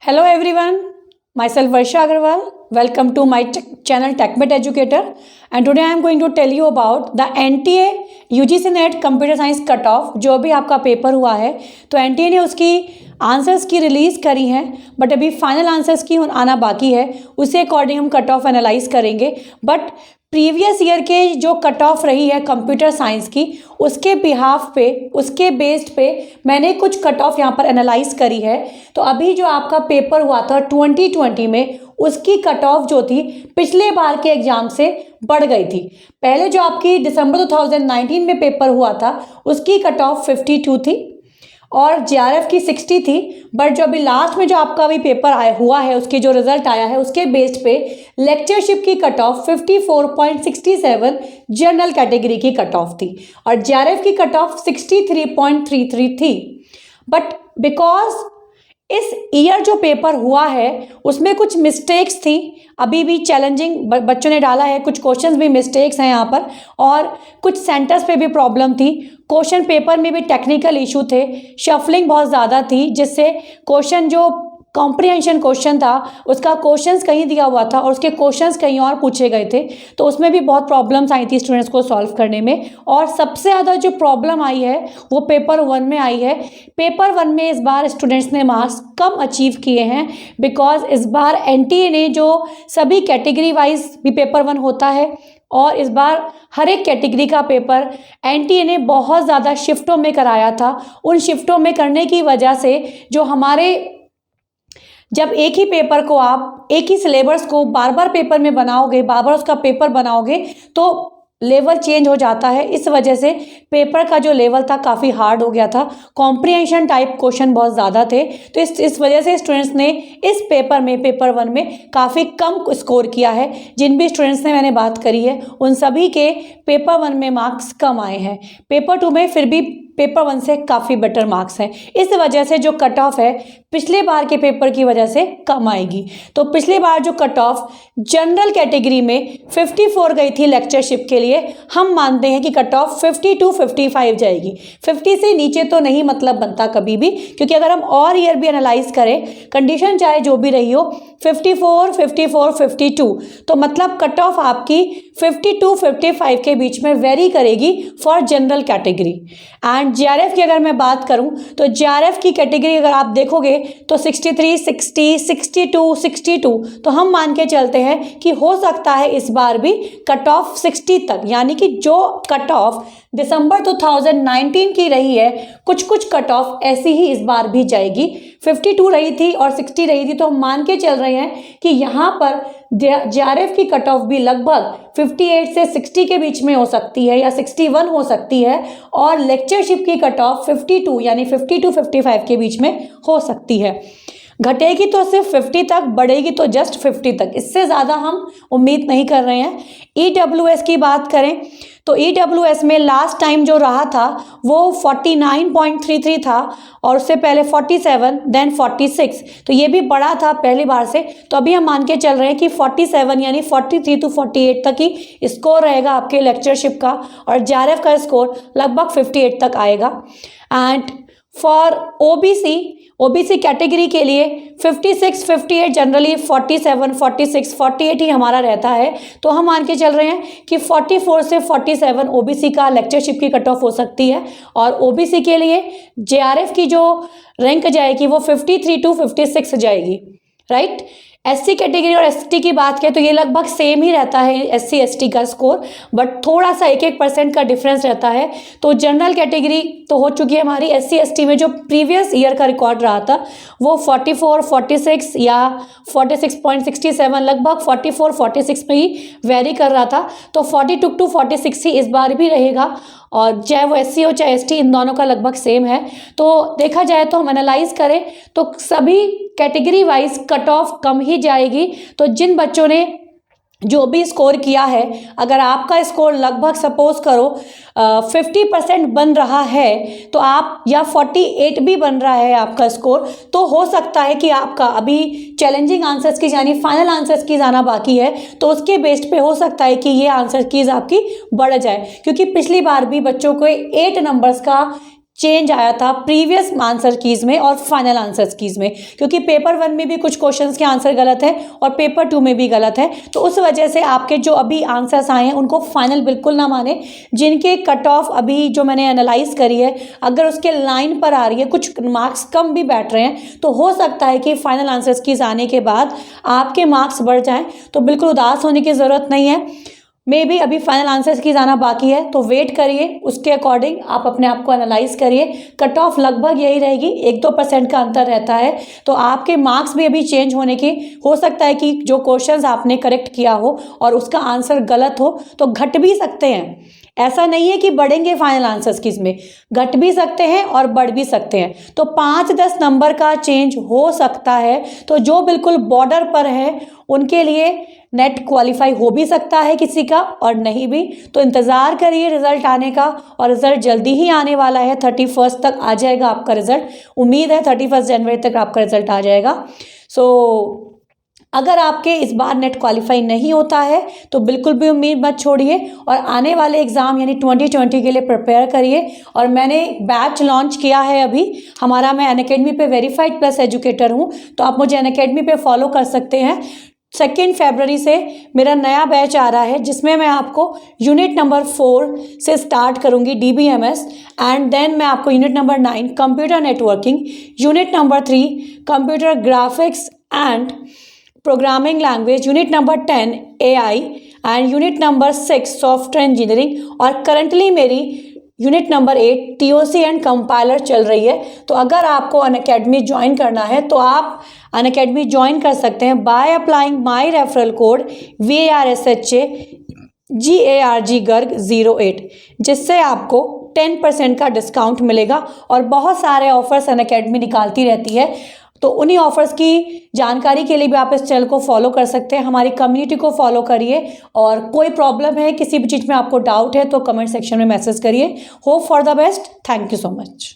Hello everyone, myself Varsha Agarwal. Welcome to my channel TechBit Educator, and today I am going to tell you about the NTA UGC NET Computer Science Cutoff. जो भी आपका paper हुआ है तो NTA ने उसकी answers की release करी हैं, बट अभी फाइनल आंसर्स की आना बाकी है. उसी अकॉर्डिंग हम कट ऑफ एनालाइज करेंगे. बट प्रीवियस ईयर के जो कट ऑफ रही है कंप्यूटर साइंस की, उसके बिहाफ पे, उसके बेस्ड पे मैंने कुछ कट ऑफ यहाँ पर एनालाइज करी है. तो अभी जो आपका पेपर हुआ था 2020 में, उसकी कट ऑफ जो थी पिछले बार के एग्जाम से बढ़ गई थी. पहले जो आपकी दिसंबर 2019 में पेपर हुआ था उसकी कट ऑफ 52 थी और JRF की 60 थी. बट जो अभी लास्ट में जो आपका अभी पेपर हुआ है, उसके जो रिजल्ट आया है उसके बेस्ड पे लेक्चरशिप की कट ऑफ 54.67 जनरल कैटेगरी की कट ऑफ थी और JRF की कट ऑफ 63.33 थी. बट बिकॉज इस ईयर जो पेपर हुआ है उसमें कुछ मिस्टेक्स थी, अभी भी चैलेंजिंग बच्चों ने डाला है, कुछ क्वेश्चंस भी मिस्टेक्स हैं यहाँ पर और कुछ सेंटर्स पे भी प्रॉब्लम थी. क्वेश्चन पेपर में भी टेक्निकल इशू थे, शफलिंग बहुत ज़्यादा थी, जिससे क्वेश्चन जो कॉम्प्रिहेंशन क्वेश्चन था उसका क्वेश्चंस कहीं दिया हुआ था और उसके क्वेश्चंस कहीं और पूछे गए थे. तो उसमें भी बहुत प्रॉब्लम्स आई थी स्टूडेंट्स को सॉल्व करने में. और सबसे ज़्यादा जो प्रॉब्लम आई है वो पेपर 1 में आई है. पेपर 1 में इस बार स्टूडेंट्स ने मार्क्स कम अचीव किए हैं बिकॉज इस बार NTA ने जो सभी कैटेगरी वाइज भी पेपर 1 होता है और इस बार हर एक कैटेगरी का पेपर NTA ने बहुत ज़्यादा शिफ्टों में कराया था. उन शिफ्टों में करने की वजह से जो हमारे, जब एक ही पेपर को आप एक ही सिलेबस को बार बार पेपर में बनाओगे, बार बार उसका पेपर बनाओगे तो लेवल चेंज हो जाता है. इस वजह से पेपर का जो लेवल था काफ़ी हार्ड हो गया था, कॉम्प्रिहेंशन टाइप क्वेश्चन बहुत ज़्यादा थे. तो इस वजह से स्टूडेंट्स ने इस पेपर में, पेपर 1 में काफ़ी कम स्कोर किया है. जिन भी स्टूडेंट्स ने मैंने बात करी है उन सभी के पेपर 1 में मार्क्स कम आए हैं. पेपर 2 में फिर भी पेपर 1 से काफ़ी बेटर मार्क्स हैं. इस वजह से जो कट ऑफ है पिछले बार के पेपर की वजह से कम आएगी. तो पिछले बार जो कट ऑफ जनरल कैटेगरी में 54 गई थी लेक्चरशिप के लिए, हम मानते हैं कि कट ऑफ 52-55 जाएगी. 50 से नीचे तो नहीं मतलब बनता कभी भी, क्योंकि अगर हम और ईयर भी एनालाइज करें, कंडीशन चाहे जो भी रही हो, 54, 54, 52, तो मतलब कट ऑफ आपकी 52-55 के बीच में वेरी करेगी for general category. And JRF की अगर मैं बात करूं तो JRF की कैटेगरी अगर आप देखोगे तो 63, 60, 62, 62, तो हम मान के चलते हैं कि हो सकता है इस बार भी कट ऑफ 60 तक, यानी कि जो कट ऑफ दिसंबर 2019 की रही है, कुछ कट ऑफ ऐसी ही इस बार भी जाएगी. 52 रही थी और 60 रही थी, तो हम मान के चल रहे हैं कि यहाँ पर JRF की कट ऑफ भी लगभग 58 से 60 के बीच में हो सकती है या 61 हो सकती है और लेक्चरशिप की कट ऑफ 52 यानी 52-55 के बीच में हो सकती है. घटेगी तो सिर्फ 50 तक, बढ़ेगी तो जस्ट 50 तक, इससे ज़्यादा हम उम्मीद नहीं कर रहे हैं. EWS की बात करें तो EWS में लास्ट टाइम जो रहा था वो 49.33 था और उससे पहले 47, देन 46, तो ये भी बड़ा था पहली बार से. तो अभी हम मान के चल रहे हैं कि 47 यानी 43 to 48 तक ही स्कोर रहेगा आपके लेक्चरशिप का और JRF का स्कोर लगभग 58 तक आएगा. एंड फॉर OBC कैटेगरी के लिए 56, 58 जनरली 47, 46, 48 ही हमारा रहता है. तो हम मान के चल रहे हैं कि 44 से 47 OBC का लेक्चरशिप की कट ऑफ हो सकती है और OBC के लिए JRF की जो रैंक जाएगी वो 53 to 56 जाएगी, राइट. SC कैटेगरी और ST की बात करें तो ये लगभग सेम ही रहता है SC ST का स्कोर, बट थोड़ा सा 1-1% का डिफरेंस रहता है. तो जनरल कैटेगरी तो हो चुकी है हमारी. SC ST में जो प्रीवियस ईयर का रिकॉर्ड रहा था वो 44, 46 या 46.67, लगभग 44, 46 में ही वेरी कर रहा था. तो 42 to 46 ही इस बार भी रहेगा और चाहे वो SC हो चाहे ST, इन दोनों का लगभग सेम है. तो देखा जाए तो हम एनालाइज करें तो सभी कैटेगरी वाइज कट ऑफ कम ही जाएगी. तो जिन बच्चों ने जो भी स्कोर किया है, अगर आपका स्कोर लगभग सपोज करो 50% बन रहा है तो आप, या 48 भी बन रहा है आपका स्कोर, तो हो सकता है कि आपका अभी चैलेंजिंग आंसर्स की यानी फाइनल आंसर्स की जाना बाकी है, तो उसके बेस्ड पे हो सकता है कि ये आंसर कीज आपकी बढ़ जाए. क्योंकि पिछली बार भी बच्चों को 8 नंबर्स का चेंज आया था प्रीवियस आंसर कीज़ में और फाइनल आंसर कीज़ में, क्योंकि पेपर 1 में भी कुछ क्वेश्चंस के आंसर गलत है और पेपर 2 में भी गलत है। तो उस वजह से आपके जो अभी आंसर्स आए हैं उनको फाइनल बिल्कुल ना माने। जिनके कट ऑफ अभी जो मैंने एनालाइज करी है, अगर उसके लाइन पर आ रही है, कुछ मार्क्स कम भी बैठ रहे हैं, तो हो सकता है कि फाइनल आंसर्स कीज़ आने के बाद आपके मार्क्स बढ़ जाएँ। तो बिल्कुल उदास होने की ज़रूरत नहीं है। मे बी अभी फाइनल आंसर्स की जाना बाकी है, तो वेट करिए, उसके अकॉर्डिंग आप अपने आप को एनालाइज करिए। कट ऑफ लगभग यही रहेगी, 1-2% का अंतर रहता है। तो आपके मार्क्स भी अभी चेंज होने की हो सकता है कि जो क्वेश्चंस आपने करेक्ट किया हो और उसका आंसर गलत हो तो घट भी सकते हैं। ऐसा नहीं है कि बढ़ेंगे फाइनल आंसर्स की, इसमें घट भी सकते हैं और बढ़ भी सकते हैं। तो 5-10 नंबर का चेंज हो सकता है। तो जो बिल्कुल बॉर्डर पर है उनके लिए नेट क्वालिफाई हो भी सकता है किसी का और नहीं भी। तो इंतज़ार करिए रिज़ल्ट आने का, और रिज़ल्ट जल्दी ही आने वाला है। 31 तक आ जाएगा आपका रिज़ल्ट। उम्मीद है 31 जनवरी तक आपका रिज़ल्ट आ जाएगा। सो अगर आपके इस बार नेट क्वालिफाई नहीं होता है तो बिल्कुल भी उम्मीद मत छोड़िए और आने वाले एग्ज़ाम यानी 2020 के लिए प्रिपेयर करिए। और मैंने बैच लॉन्च किया है अभी हमारा। मैं अनअकैडमी पे वेरीफाइड प्लस एजुकेटर हूँ, तो आप मुझे अनअकैडमी पे फॉलो कर सकते हैं। 2 फरवरी से मेरा नया बैच आ रहा है, जिसमें मैं आपको यूनिट नंबर 4 से स्टार्ट करूंगी DBMS, एंड देन मैं आपको unit number 9 computer networking, unit number 3 computer graphics and programming language, unit number 10 AI and unit number 6 software engineering, और करंटली मेरी unit number 8 TOC and compiler चल रही है। तो अगर आपको अनअकैडमी ज्वाइन करना है तो आप अनअकैडमी ज्वाइन कर सकते हैं by applying my referral code VARSHA GARG Garg 08, जिससे आपको 10% का डिस्काउंट मिलेगा। और बहुत सारे ऑफर्स अनअकैडमी निकालती रहती है, तो उन्हीं ऑफर्स की जानकारी के लिए भी आप इस चैनल को फॉलो कर सकते हैं। हमारी कम्युनिटी को फॉलो करिए, और कोई प्रॉब्लम है, किसी भी चीज़ में आपको डाउट है तो कमेंट सेक्शन में मैसेज करिए। Hope for the best. Thank you so much.